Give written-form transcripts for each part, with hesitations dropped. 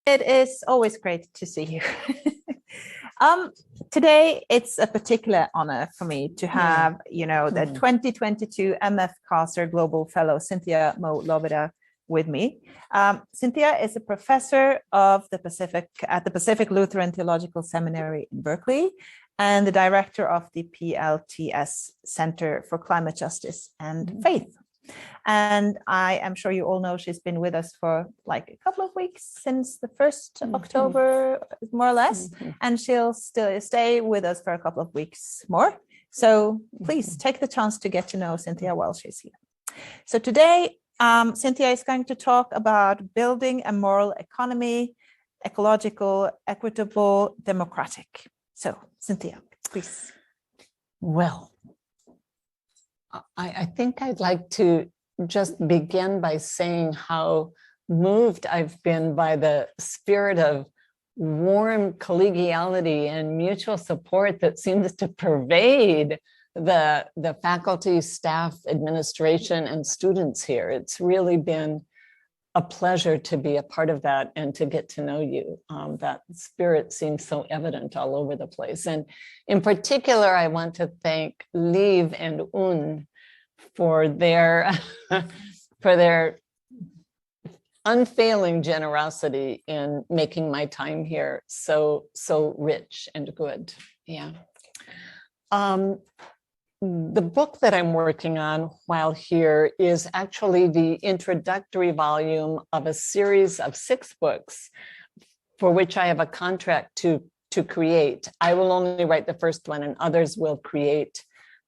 It is always great to see you. Today, it's a particular honor for me to have, the 2022 MF CASR Global Fellow, Cynthia Moe-Lobeda, with me. Cynthia is a professor of the Pacific at the Pacific Lutheran Theological Seminary in Berkeley and the director of the PLTS Center for Climate Justice and Faith. And I am sure you all know she's been with us for like a couple of weeks since the 1st October, more or less, and she'll still stay with us for a couple of weeks more. So please take the chance to get to know Cynthia while she's here. So today, Cynthia is going to talk about building a moral economy, ecological, equitable, democratic. So Cynthia, please. Well, I think I'd like to just begin by saying how moved I've been by the spirit of warm collegiality and mutual support that seems to pervade the faculty, staff, administration, and students here. It's really been a pleasure to be a part of that and to get to know you. That spirit seems so evident all over the place. And in particular, I want to thank Liv and Un for their unfailing generosity in making my time here so rich and good. Yeah. The book that I'm working on while here is actually the introductory volume of a series of 6 books for which I have a contract to create. I will only write the first one and others will create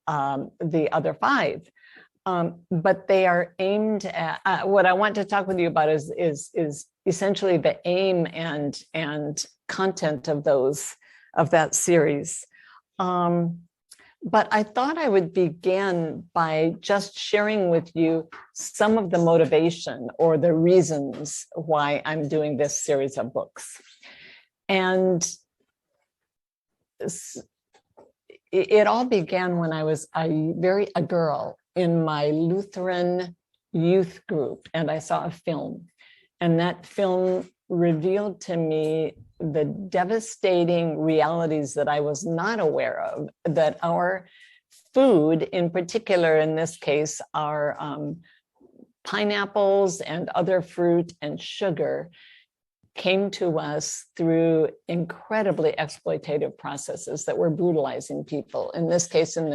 the other 5. But they are aimed at, what I want to talk with you about is essentially the aim and content of that series. But I thought I would begin by just sharing with you some of the motivation or the reasons why I'm doing this series of books. And it all began when I was a girl in my Lutheran youth group, and I saw a film, and that film revealed to me the devastating realities that I was not aware of, that our food, in particular, in this case, our pineapples and other fruit and sugar, came to us through incredibly exploitative processes that were brutalizing people, in this case, in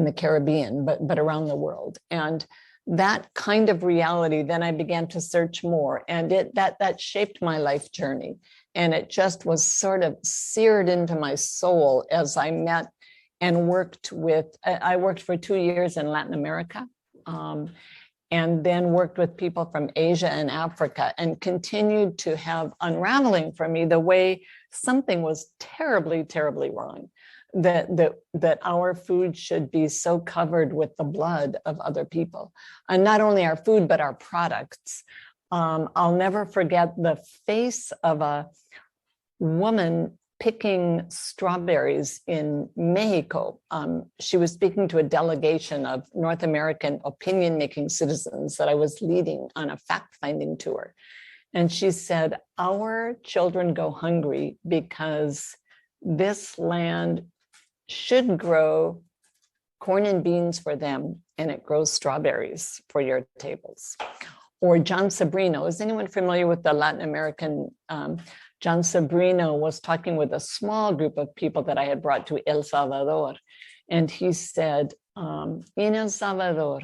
the Caribbean, but around the world. And that kind of reality, then I began to search more, and that shaped my life journey. And it just was sort of seared into my soul as I met and worked I worked for 2 years in Latin America, and then worked with people from Asia and Africa, and continued to have unraveling for me the way something was terribly, terribly wrong. That our food should be so covered with the blood of other people, and not only our food, but our products. I'll never forget the face of a woman picking strawberries in Mexico. She was speaking to a delegation of North American opinion-making citizens that I was leading on a fact-finding tour. And she said, "Our children go hungry because this land should grow corn and beans for them, and it grows strawberries for your tables." Or John Sobrino. Is anyone familiar with the Latin American? John Sobrino was talking with a small group of people that I had brought to El Salvador. And he said, in El Salvador,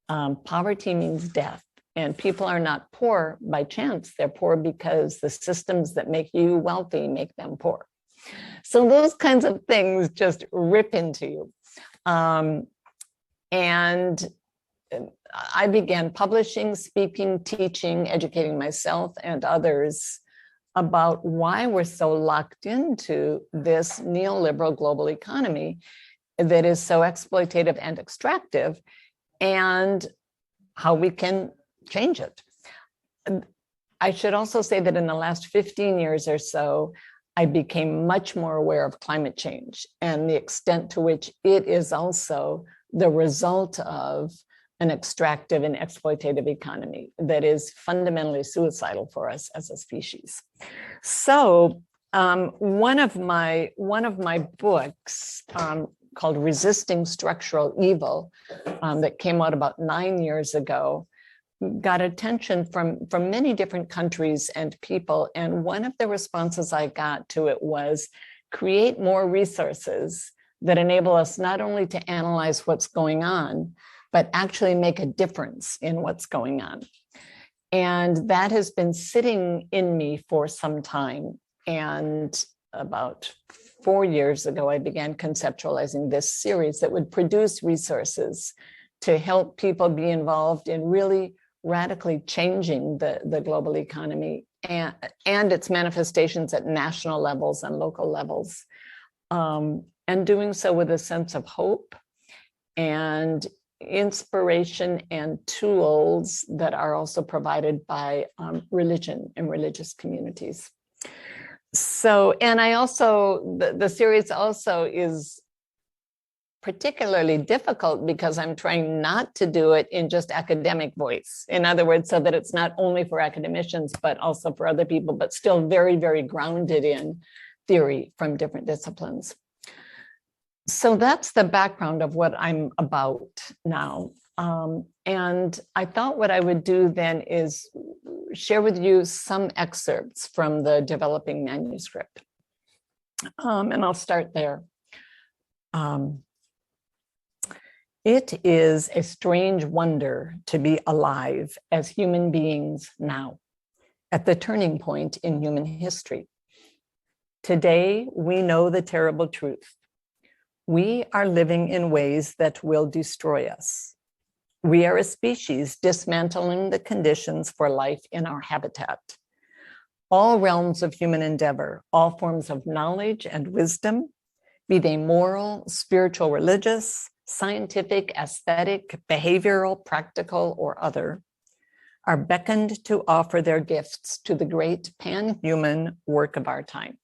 poverty means death. And people are not poor by chance. They're poor because the systems that make you wealthy make them poor. So those kinds of things just rip into you. And I began publishing, speaking, teaching, educating myself and others about why we're so locked into this neoliberal global economy that is so exploitative and extractive, and how we can change it. I should also say that in the last 15 years or so, I became much more aware of climate change and the extent to which it is also the result of an extractive and exploitative economy that is fundamentally suicidal for us as a species. So one of my books called Resisting Structural Evil that came out about 9 years ago got attention from many different countries and people. And one of the responses I got to it was create more resources that enable us not only to analyze what's going on, but actually make a difference in what's going on. And that has been sitting in me for some time. And about 4 years ago, I began conceptualizing this series that would produce resources to help people be involved in really radically changing the global economy and its manifestations at national levels and local levels, and doing so with a sense of hope and inspiration and tools that are also provided by religion and religious communities. So, and I also, the series also is particularly difficult because I'm trying not to do it in just academic voice. In other words, so that it's not only for academicians, but also for other people, but still very, very grounded in theory from different disciplines. So that's the background of what I'm about now. And I thought what I would do then is share with you some excerpts from the developing manuscript. And I'll start there. It is a strange wonder to be alive as human beings now, at the turning point in human history. Today, we know the terrible truth. We are living in ways that will destroy us. We are a species dismantling the conditions for life in our habitat. All realms of human endeavor, all forms of knowledge and wisdom, be they moral, spiritual, religious, scientific, aesthetic, behavioral, practical, or other, are beckoned to offer their gifts to the great pan-human work of our time.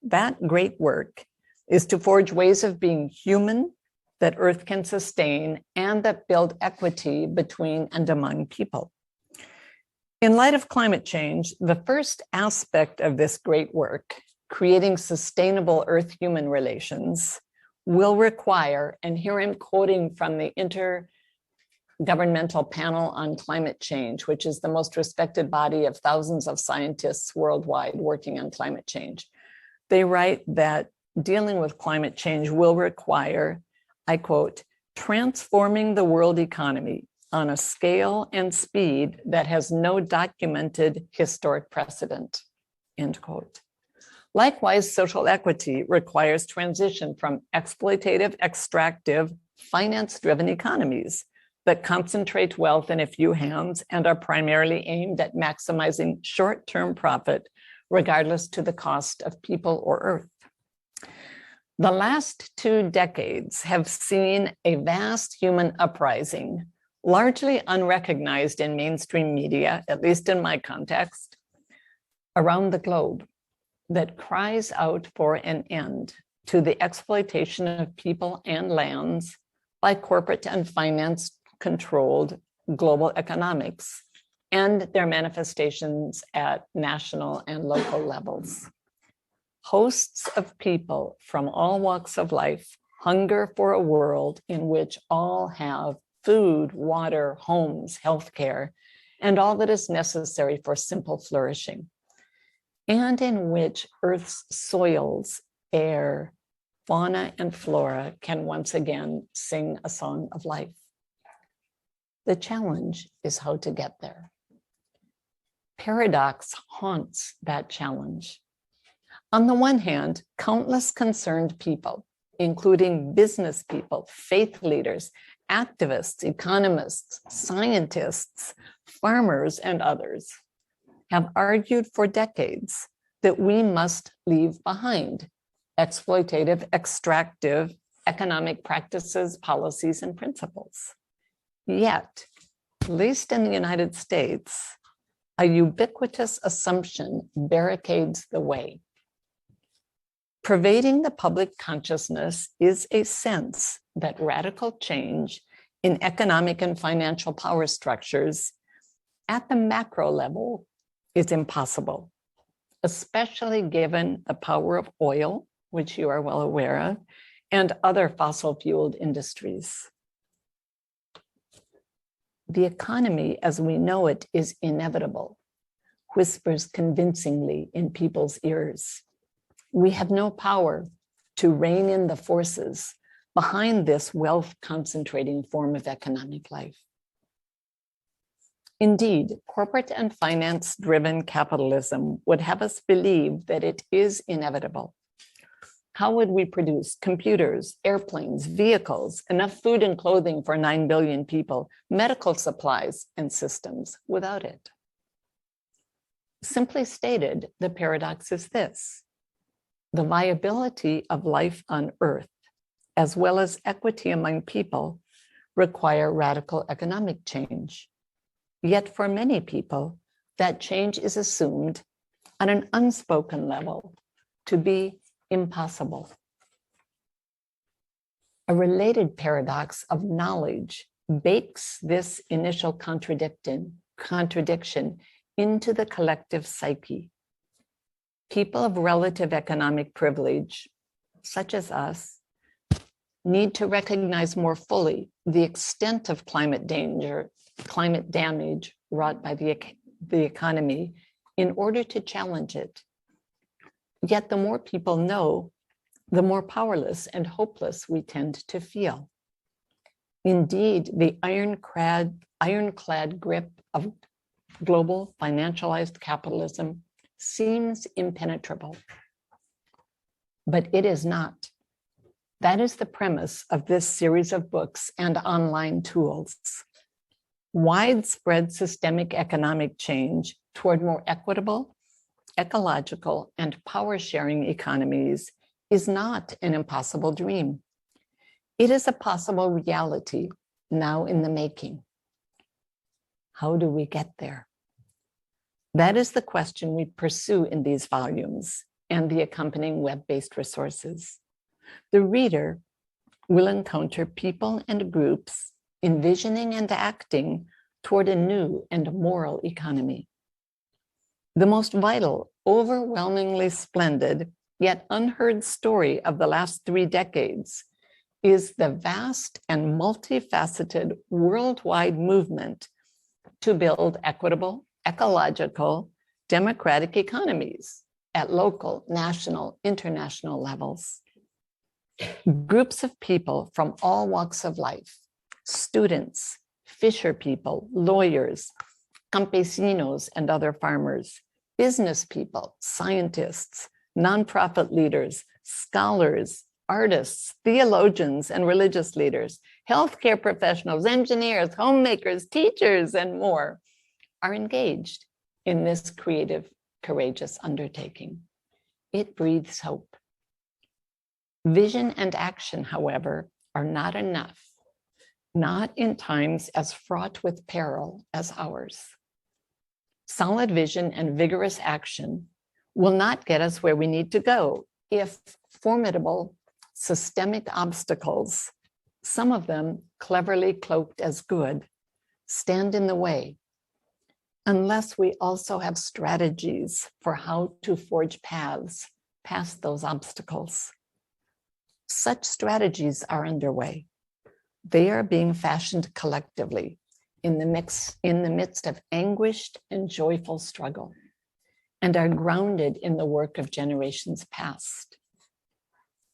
That great work is to forge ways of being human that Earth can sustain and that build equity between and among people. In light of climate change, the first aspect of this great work, creating sustainable Earth-human relations, will require, and here I'm quoting from the Intergovernmental Panel on Climate Change, which is the most respected body of thousands of scientists worldwide working on climate change. They write that dealing with climate change will require, I quote, transforming the world economy on a scale and speed that has no documented historic precedent, end quote. Likewise, social equity requires transition from exploitative, extractive, finance-driven economies that concentrate wealth in a few hands and are primarily aimed at maximizing short-term profit, regardless to the cost of people or Earth. The last 2 decades have seen a vast human uprising, largely unrecognized in mainstream media, at least in my context, around the globe, that cries out for an end to the exploitation of people and lands by corporate and finance-controlled global economics and their manifestations at national and local levels. Hosts of people from all walks of life hunger for a world in which all have food, water, homes, healthcare, and all that is necessary for simple flourishing, and in which Earth's soils, air, fauna, and flora can once again sing a song of life. The challenge is how to get there. Paradox haunts that challenge. On the one hand, countless concerned people, including business people, faith leaders, activists, economists, scientists, farmers, and others, have argued for decades that we must leave behind exploitative, extractive, economic practices, policies, and principles. Yet, at least in the United States, a ubiquitous assumption barricades the way. Pervading the public consciousness is a sense that radical change in economic and financial power structures at the macro level is impossible, especially given the power of oil, which you are well aware of, and other fossil-fueled industries. The economy as we know it is inevitable, whispers convincingly in people's ears. We have no power to rein in the forces behind this wealth-concentrating form of economic life. Indeed, corporate and finance-driven capitalism would have us believe that it is inevitable. How would we produce computers, airplanes, vehicles, enough food and clothing for 9 billion people, medical supplies and systems without it? Simply stated, the paradox is this: the viability of life on Earth, as well as equity among people, require radical economic change. Yet for many people, that change is assumed on an unspoken level to be impossible. A related paradox of knowledge bakes this initial contradiction into the collective psyche. People of relative economic privilege, such as us, need to recognize more fully the extent of climate damage wrought by the economy in order to challenge it. Yet the more people know, the more powerless and hopeless we tend to feel. Indeed, the ironclad grip of global financialized capitalism seems impenetrable, but it is not. That is the premise of this series of books and online tools. Widespread systemic economic change toward more equitable, ecological, and power-sharing economies is not an impossible dream. It is a possible reality now in the making. How do we get there? That is the question we pursue in these volumes and the accompanying web-based resources. The reader will encounter people and groups envisioning and acting toward a new and moral economy. The most vital, overwhelmingly splendid, yet unheard story of the last 3 decades is the vast and multifaceted worldwide movement to build equitable, ecological, democratic economies at local, national, international levels. Groups of people from all walks of life, students, fisher people, lawyers, campesinos and other farmers, business people, scientists, nonprofit leaders, scholars, artists, theologians and religious leaders, healthcare professionals, engineers, homemakers, teachers, and more are engaged in this creative, courageous undertaking. It breathes hope. Vision and action, however, are not enough, not in times as fraught with peril as ours. Solid vision and vigorous action will not get us where we need to go if formidable systemic obstacles, some of them cleverly cloaked as good, stand in the way, unless we also have strategies for how to forge paths past those obstacles. Such strategies are underway. They are being fashioned collectively in the midst of anguished and joyful struggle, and are grounded in the work of generations past.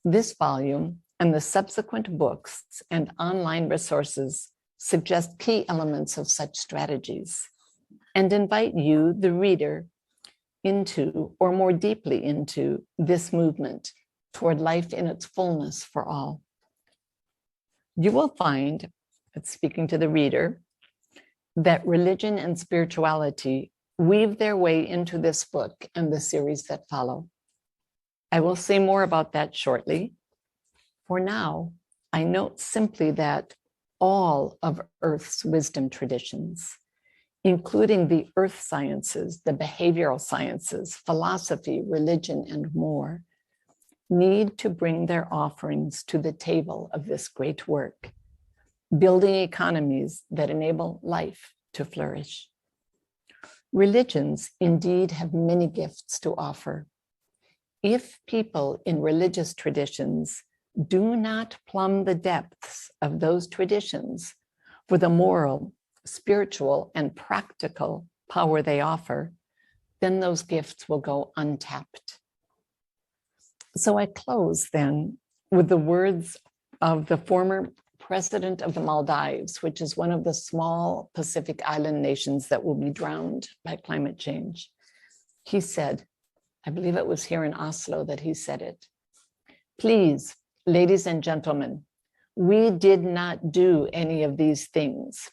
This volume and the subsequent books and online resources suggest key elements of such strategies and invite you, the reader, into, or more deeply into, this movement toward life in its fullness for all. You will find, speaking to the reader, that religion and spirituality weave their way into this book and the series that follow. I will say more about that shortly. For now, I note simply that all of Earth's wisdom traditions, including the earth sciences, the behavioral sciences, philosophy, religion, and more, need to bring their offerings to the table of this great work. building economies that enable life to flourish. Religions indeed have many gifts to offer. If people in religious traditions do not plumb the depths of those traditions for the moral, spiritual, and practical power they offer, then those gifts will go untapped. So I close then with the words of the former president of the Maldives, which is one of the small Pacific island nations that will be drowned by climate change. He said, I believe it was here in Oslo that he said it, "Please, ladies and gentlemen, we did not do any of these things,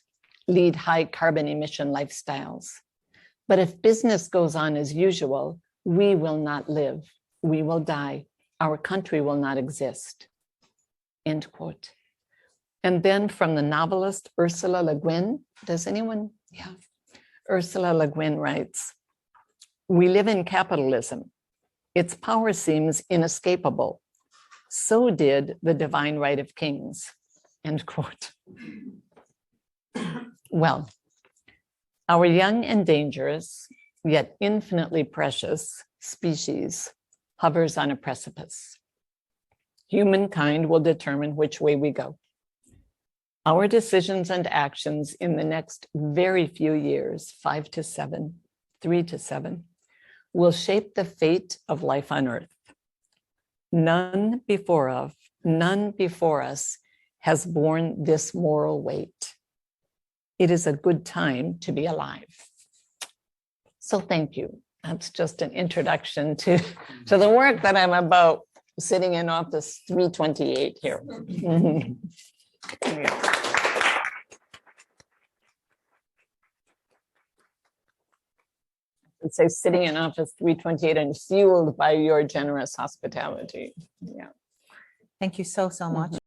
lead high carbon emission lifestyles. But if business goes on as usual, we will not live, we will die, our country will not exist." End quote. And then from the novelist Ursula Le Guin, does anyone? Yeah. Ursula Le Guin writes, "We live in capitalism. Its power seems inescapable. So did the divine right of kings." End quote. Well, our young and dangerous, yet infinitely precious species hovers on a precipice. Humankind will determine which way we go. Our decisions and actions in the next very few years, 5 to 7, 3 to 7, will shape the fate of life on Earth. None before us has borne this moral weight. It is a good time to be alive. So thank you. That's just an introduction to the work that I'm about, sitting in office 328 here. I'd say sitting in office 328 and fueled by your generous hospitality. Yeah. Thank you so much.